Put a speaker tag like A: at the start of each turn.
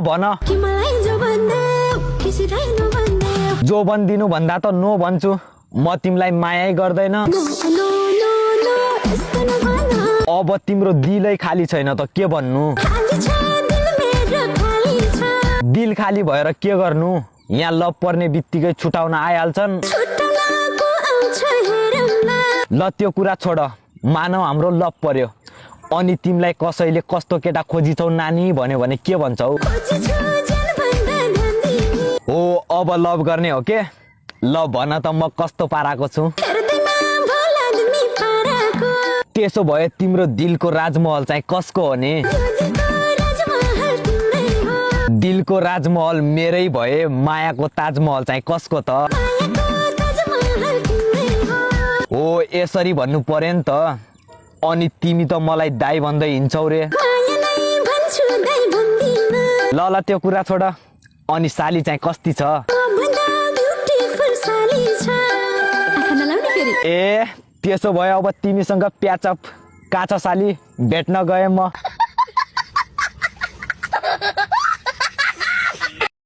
A: भन जो बन्दिनु भन्दा त नो भन्छु म तिमीलाई माया गर्दैन अब तिम्रो दिलै खाली छैन त के भन्नु दिल खाली भएर के गर्नु यहाँ लभ पर्ने बित्तिकै छुटाउन आइहाल्छन् ल त्यो कुरा छोड मानव हाम्रो लभ पर्यो अनि तिमीलाई कसैले कस्तो केटा खोजिछौ नानी भन्यो भने के भन्छौ हो अब लभ गर्ने हो के ल भन त म कस्तो पाराको छु त्यसो भए तिम्रो दिलको राजमहल चाहिँ कसको हो नि दिलको राजमहल मेरै भए मायाको ताजमहल चाहिँ कसको त हो यसरी भन्नु पर्यो नि त अनि तिमी त मलाई दाइ भन्दै हिँड्छौ रे ल ल त्यो कुरा छोड अनि साली चाहिँ कस्ती छ ए त्यसो भए अब तिमीसँग प्याचअप काछ साली भेट्न गए म